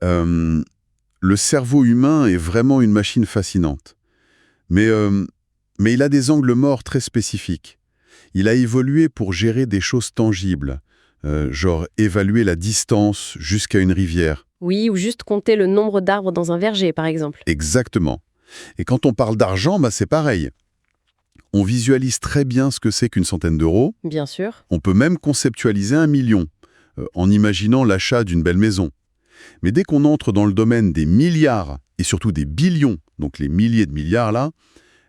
Euh, le cerveau humain est vraiment une machine fascinante. Mais il a des angles morts très spécifiques. Il a évolué pour gérer des choses tangibles, genre évaluer la distance jusqu'à une rivière. Oui, ou juste compter le nombre d'arbres dans un verger, par exemple. Exactement. Et quand on parle d'argent, c'est pareil. On visualise très bien ce que c'est qu'une centaine d'euros. Bien sûr. On peut même conceptualiser 1 million, en imaginant l'achat d'une belle maison. Mais dès qu'on entre dans le domaine des milliards, et surtout des billions, donc les milliers de milliards là,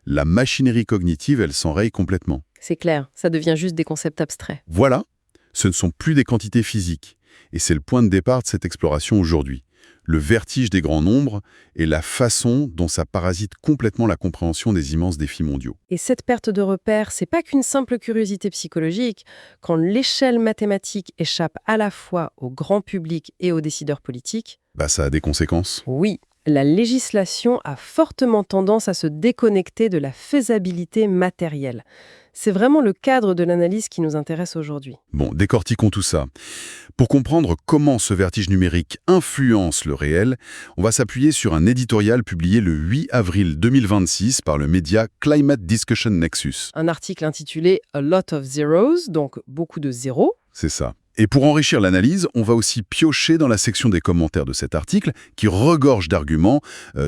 la machinerie cognitive, elle s'enraye complètement. C'est clair, ça devient juste des concepts abstraits. Voilà, ce ne sont plus des quantités physiques. Et c'est le point de départ de cette exploration aujourd'hui. Le vertige des grands nombres et la façon dont ça parasite complètement la compréhension des immenses défis mondiaux. Et cette perte de repère, c'est pas qu'une simple curiosité psychologique. Quand l'échelle mathématique échappe à la fois au grand public et aux décideurs politiques, Ça a des conséquences. oui, la législation a fortement tendance à se déconnecter de la faisabilité matérielle. C'est vraiment le cadre de l'analyse qui nous intéresse aujourd'hui. Bon, décortiquons tout ça. Pour comprendre comment ce vertige numérique influence le réel, on va s'appuyer sur un éditorial publié le 8 avril 2026 par le média Climate Discussion Nexus. Un article intitulé A Lot of Zeros, donc beaucoup de zéros. C'est ça. Et pour enrichir l'analyse, on va aussi piocher dans la section des commentaires de cet article qui regorge d'arguments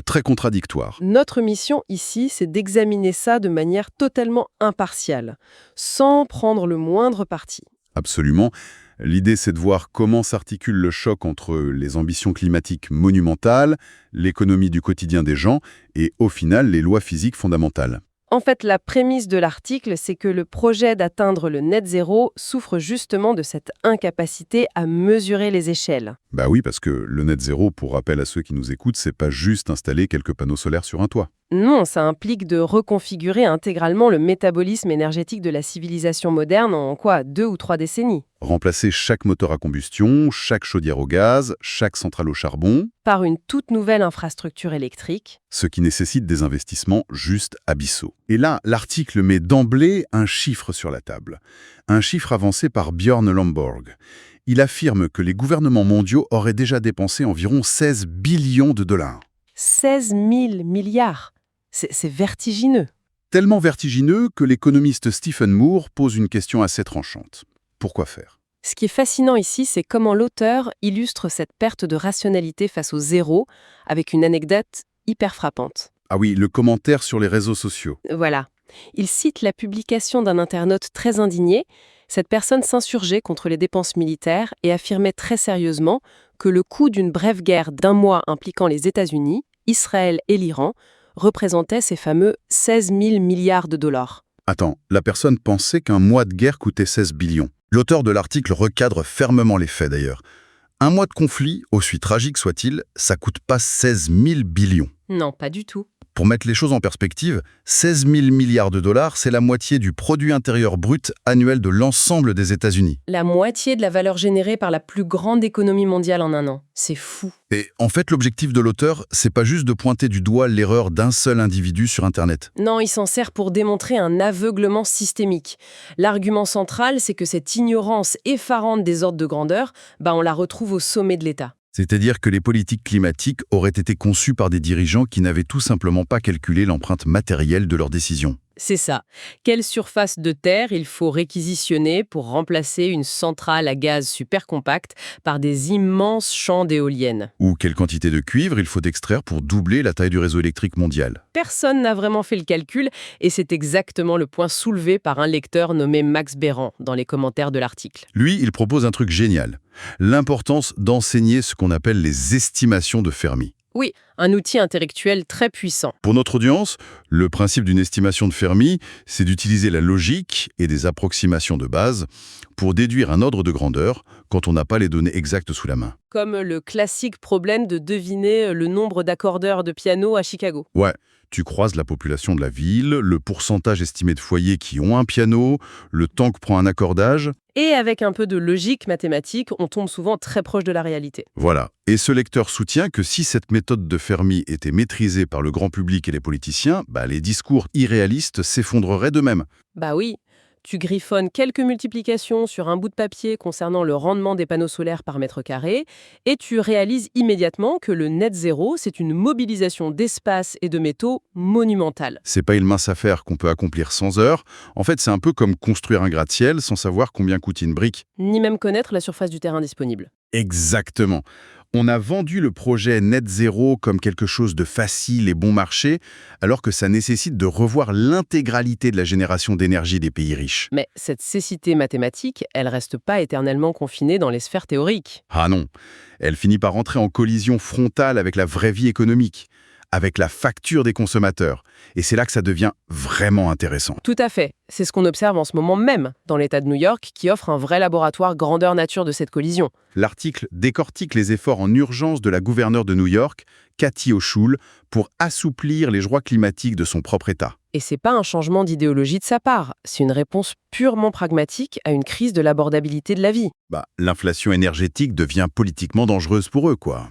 très contradictoires. Notre mission ici, c'est d'examiner ça de manière totalement impartiale, sans prendre le moindre parti. Absolument. L'idée, c'est de voir comment s'articule le choc entre les ambitions climatiques monumentales, l'économie du quotidien des gens et, au final, les lois physiques fondamentales. En fait, la prémisse de l'article, c'est que le projet d'atteindre le net zéro souffre justement de cette incapacité à mesurer les échelles. Bah oui, parce que le net zéro, pour rappel à ceux qui nous écoutent, c'est pas juste installer quelques panneaux solaires sur un toit. Non, ça implique de reconfigurer intégralement le métabolisme énergétique de la civilisation moderne en 2 ou 3 décennies. Remplacer chaque moteur à combustion, chaque chaudière au gaz, chaque centrale au charbon, Par une toute nouvelle infrastructure électrique. ce qui nécessite des investissements juste abyssaux. Et là, l'article met d'emblée un chiffre sur la table. Un chiffre avancé par Björn Lomborg. Il affirme que les gouvernements mondiaux auraient déjà dépensé environ 16 billions de dollars. 16 000 milliards. C'est vertigineux. Tellement vertigineux que l'économiste Stephen Moore pose une question assez tranchante. Pourquoi faire ? Ce qui est fascinant ici, c'est comment l'auteur illustre cette perte de rationalité face au zéro avec une anecdote hyper frappante. Ah oui, le commentaire sur les réseaux sociaux. Voilà. Il cite la publication d'un internaute très indigné. Cette personne s'insurgeait contre les dépenses militaires et affirmait très sérieusement que le coût d'une brève guerre d'1 mois impliquant les États-Unis, Israël et l'Iran représentait ces fameux 16 000 milliards de dollars. Attends, la personne pensait qu'un mois de guerre coûtait 16 billions. L'auteur de l'article recadre fermement les faits d'ailleurs. Un mois de conflit, aussi tragique soit-il, ça coûte pas 16 000 billions. Non, pas du tout. Pour mettre les choses en perspective, 16 000 milliards de dollars, c'est la moitié du produit intérieur brut annuel de l'ensemble des États-Unis. La moitié de la valeur générée par la plus grande économie mondiale en un an. C'est fou. Et en fait, l'objectif de l'auteur, c'est pas juste de pointer du doigt l'erreur d'un seul individu sur Internet. Non, il s'en sert pour démontrer un aveuglement systémique. L'argument central, c'est que cette ignorance effarante des ordres de grandeur, on la retrouve au sommet de l'État. C'est-à-dire que les politiques climatiques auraient été conçues par des dirigeants qui n'avaient tout simplement pas calculé l'empreinte matérielle de leurs décisions. C'est ça. Quelle surface de terre il faut réquisitionner pour remplacer une centrale à gaz super compacte par des immenses champs d'éoliennes? Ou quelle quantité de cuivre il faut extraire pour doubler la taille du réseau électrique mondial. Personne n'a vraiment fait le calcul et c'est exactement le point soulevé par un lecteur nommé Max Béran dans les commentaires de l'article. Lui, il propose un truc génial. L'importance d'enseigner ce qu'on appelle les estimations de Fermi. Oui, un outil intellectuel très puissant. Pour notre audience, le principe d'une estimation de Fermi, c'est d'utiliser la logique et des approximations de base pour déduire un ordre de grandeur quand on n'a pas les données exactes sous la main. Comme le classique problème de deviner le nombre d'accordeurs de piano à Chicago. Ouais, tu croises la population de la ville, le pourcentage estimé de foyers qui ont un piano, le temps que prend un accordage. Et avec un peu de logique mathématique, on tombe souvent très proche de la réalité. Voilà. Et ce lecteur soutient que si cette méthode de Fermi était maîtrisée par le grand public et les politiciens, les discours irréalistes s'effondreraient d'eux-mêmes. Bah oui, Tu griffonnes quelques multiplications sur un bout de papier concernant le rendement des panneaux solaires par mètre carré et tu réalises immédiatement que le net zéro, c'est une mobilisation d'espace et de métaux monumentale. C'est pas une mince affaire qu'on peut accomplir sans heures. En fait, c'est un peu comme construire un gratte-ciel sans savoir combien coûte une brique. Ni même connaître la surface du terrain disponible. Exactement. On a vendu le projet Net Zéro comme quelque chose de facile et bon marché, alors que ça nécessite de revoir l'intégralité de la génération d'énergie des pays riches. Mais cette cécité mathématique, elle reste pas éternellement confinée dans les sphères théoriques. Ah non, elle finit par entrer en collision frontale avec la vraie vie économique, avec la facture des consommateurs. Et c'est là que ça devient vraiment intéressant. Tout à fait. C'est ce qu'on observe en ce moment même dans l'État de New York qui offre un vrai laboratoire grandeur nature de cette collision. L'article décortique les efforts en urgence de la gouverneure de New York, Kathy Hochul, pour assouplir les joies climatiques de son propre État. Et c'est pas un changement d'idéologie de sa part, c'est une réponse purement pragmatique à une crise de l'abordabilité de la vie. L'inflation énergétique devient politiquement dangereuse pour eux, quoi.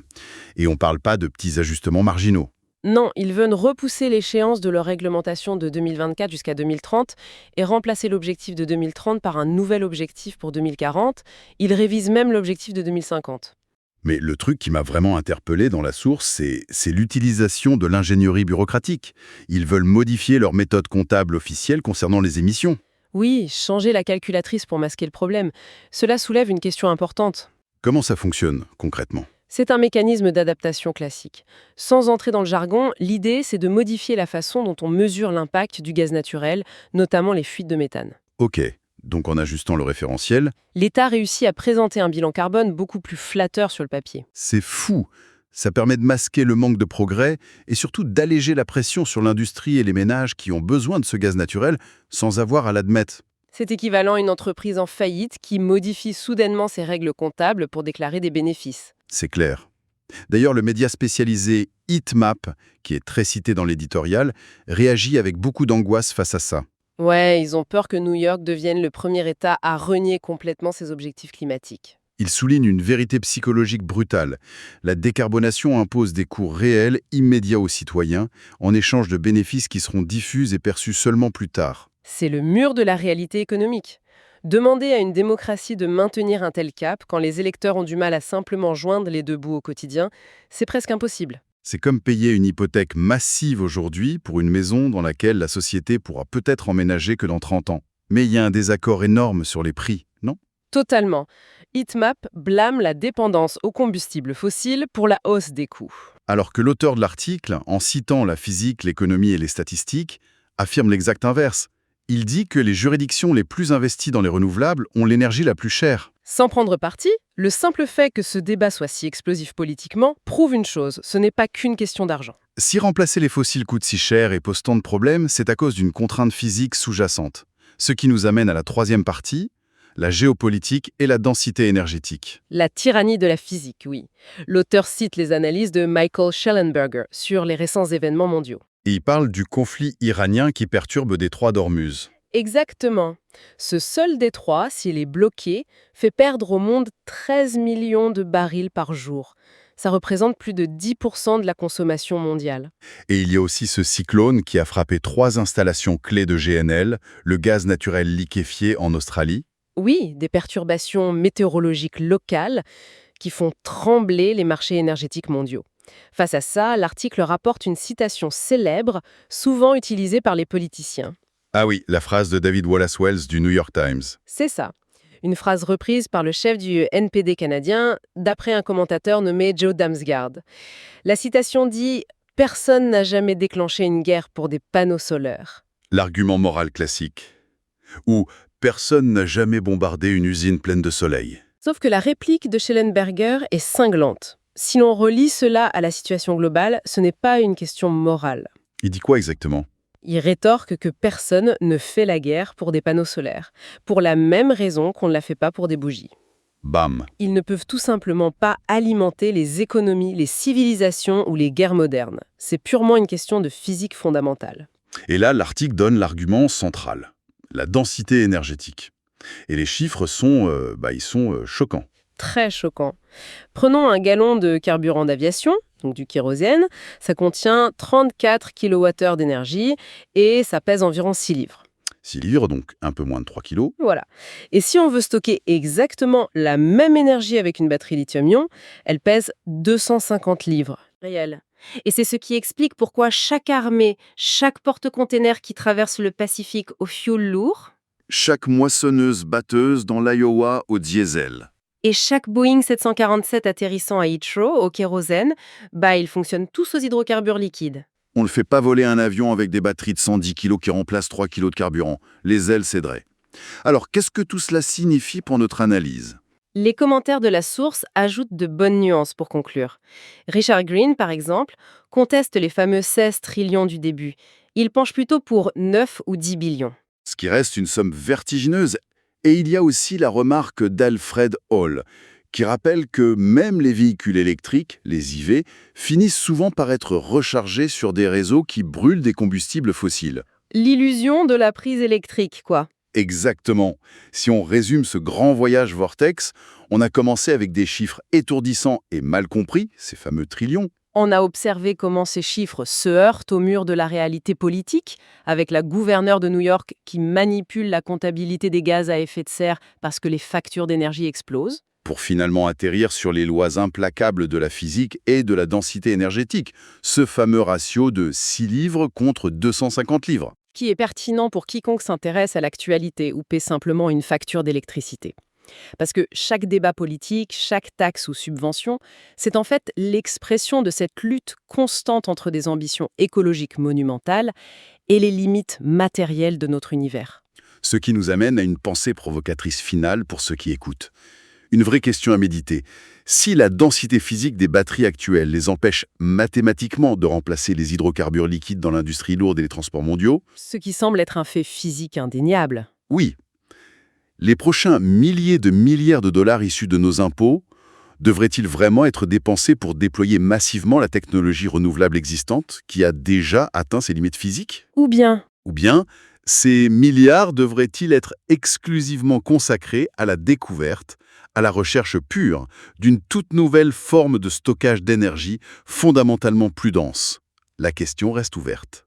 Et on parle pas de petits ajustements marginaux. Non, ils veulent repousser l'échéance de leur réglementation de 2024 jusqu'à 2030 et remplacer l'objectif de 2030 par un nouvel objectif pour 2040. Ils révisent même l'objectif de 2050. Mais le truc qui m'a vraiment interpellé dans la source, c'est l'utilisation de l'ingénierie bureaucratique. Ils veulent modifier leur méthode comptable officielle concernant les émissions. Oui, changer la calculatrice pour masquer le problème. Cela soulève une question importante. Comment ça fonctionne, concrètement ? C'est un mécanisme d'adaptation classique. Sans entrer dans le jargon, l'idée, c'est de modifier la façon dont on mesure l'impact du gaz naturel, notamment les fuites de méthane. Ok, donc en ajustant le référentiel, L'État réussit à présenter un bilan carbone beaucoup plus flatteur sur le papier. c'est fou. Ça permet de masquer le manque de progrès et surtout d'alléger la pression sur l'industrie et les ménages qui ont besoin de ce gaz naturel sans avoir à l'admettre. C'est équivalent à une entreprise en faillite qui modifie soudainement ses règles comptables pour déclarer des bénéfices. C'est clair. D'ailleurs, le média spécialisé Heatmap, qui est très cité dans l'éditorial, réagit avec beaucoup d'angoisse face à ça. Ouais, ils ont peur que New York devienne le premier État à renier complètement ses objectifs climatiques. Il souligne une vérité psychologique brutale. La décarbonation impose des coûts réels, immédiats aux citoyens, en échange de bénéfices qui seront diffus et perçus seulement plus tard. C'est le mur de la réalité économique. Demander à une démocratie de maintenir un tel cap quand les électeurs ont du mal à simplement joindre les deux bouts au quotidien, c'est presque impossible. C'est comme payer une hypothèque massive aujourd'hui pour une maison dans laquelle la société pourra peut-être emménager que dans 30 ans. Mais il y a un désaccord énorme sur les prix, non ? Totalement. Heatmap blâme la dépendance aux combustibles fossiles pour la hausse des coûts. Alors que l'auteur de l'article, en citant la physique, l'économie et les statistiques, affirme l'exact inverse. Il dit que les juridictions les plus investies dans les renouvelables ont l'énergie la plus chère. Sans prendre parti, le simple fait que ce débat soit si explosif politiquement prouve une chose, ce n'est pas qu'une question d'argent. Si remplacer les fossiles coûte si cher et pose tant de problèmes, c'est à cause d'une contrainte physique sous-jacente. Ce qui nous amène à la troisième partie, la géopolitique et la densité énergétique. La tyrannie de la physique, oui. L'auteur cite les analyses de Michael Schellenberger sur les récents événements mondiaux. Et il parle du conflit iranien qui perturbe détroit d'Ormuz. Exactement. Ce seul détroit, s'il est bloqué, fait perdre au monde 13 millions de barils par jour. Ça représente plus de 10% de la consommation mondiale. Et il y a aussi ce cyclone qui a frappé 3 installations clés de GNL, le gaz naturel liquéfié en Australie. Oui, des perturbations météorologiques locales qui font trembler les marchés énergétiques mondiaux. Face à ça, l'article rapporte une citation célèbre, souvent utilisée par les politiciens. Ah oui, la phrase de David Wallace-Wells du New York Times. C'est ça. Une phrase reprise par le chef du NPD canadien, d'après un commentateur nommé Joe Damsgaard. La citation dit « Personne n'a jamais déclenché une guerre pour des panneaux solaires ». L'argument moral classique. Ou « Personne n'a jamais bombardé une usine pleine de soleil ». Sauf que la réplique de Schellenberger est cinglante. Si l'on relie cela à la situation globale, ce n'est pas une question morale. Il dit quoi exactement ? Il rétorque que personne ne fait la guerre pour des panneaux solaires, pour la même raison qu'on ne la fait pas pour des bougies. Bam. Ils ne peuvent tout simplement pas alimenter les économies, les civilisations ou les guerres modernes. C'est purement une question de physique fondamentale. Et là, l'article donne l'argument central, la densité énergétique. Et les chiffres sont, choquants. Très choquant. Prenons un gallon de carburant d'aviation, donc du kérosène. Ça contient 34 kWh d'énergie et ça pèse environ 6 livres. 6 livres, donc un peu moins de 3 kilos. Voilà. Et si on veut stocker exactement la même énergie avec une batterie lithium-ion, elle pèse 250 livres. Réel. Et c'est ce qui explique pourquoi chaque armée, chaque porte-container qui traverse le Pacifique au fioul lourd, Chaque moissonneuse-batteuse dans l'Iowa au diesel. et chaque Boeing 747 atterrissant à Heathrow au kérosène, ils fonctionnent tous aux hydrocarbures liquides. On ne fait pas voler un avion avec des batteries de 110 kilos qui remplacent 3 kilos de carburant. Les ailes céderaient. Alors, qu'est-ce que tout cela signifie pour notre analyse? Les commentaires de la source ajoutent de bonnes nuances pour conclure. Richard Green, par exemple, conteste les fameux 16 trillions du début. Il penche plutôt pour 9 ou 10 billions. Ce qui reste une somme vertigineuse. Et il y a aussi la remarque d'Alfred Hall, qui rappelle que même les véhicules électriques, les IV, finissent souvent par être rechargés sur des réseaux qui brûlent des combustibles fossiles. L'illusion de la prise électrique, quoi. Exactement. Si on résume ce grand voyage Vortex, on a commencé avec des chiffres étourdissants et mal compris, ces fameux trillions. On a observé comment ces chiffres se heurtent au mur de la réalité politique, avec la gouverneure de New York qui manipule la comptabilité des gaz à effet de serre parce que les factures d'énergie explosent. Pour finalement atterrir sur les lois implacables de la physique et de la densité énergétique, ce fameux ratio de 6 livres contre 250 livres. Qui est pertinent pour quiconque s'intéresse à l'actualité ou paie simplement une facture d'électricité. Parce que chaque débat politique, chaque taxe ou subvention, c'est en fait l'expression de cette lutte constante entre des ambitions écologiques monumentales et les limites matérielles de notre univers. Ce qui nous amène à une pensée provocatrice finale pour ceux qui écoutent. Une vraie question à méditer. Si la densité physique des batteries actuelles les empêche mathématiquement de remplacer les hydrocarbures liquides dans l'industrie lourde et les transports mondiaux, Ce qui semble être un fait physique indéniable. oui. Les prochains milliers de milliards de dollars issus de nos impôts devraient-ils vraiment être dépensés pour déployer massivement la technologie renouvelable existante qui a déjà atteint ses limites physiques? Ou bien, Ou bien, ces milliards devraient-ils être exclusivement consacrés à la découverte, à la recherche pure d'une toute nouvelle forme de stockage d'énergie fondamentalement plus dense? La question reste ouverte.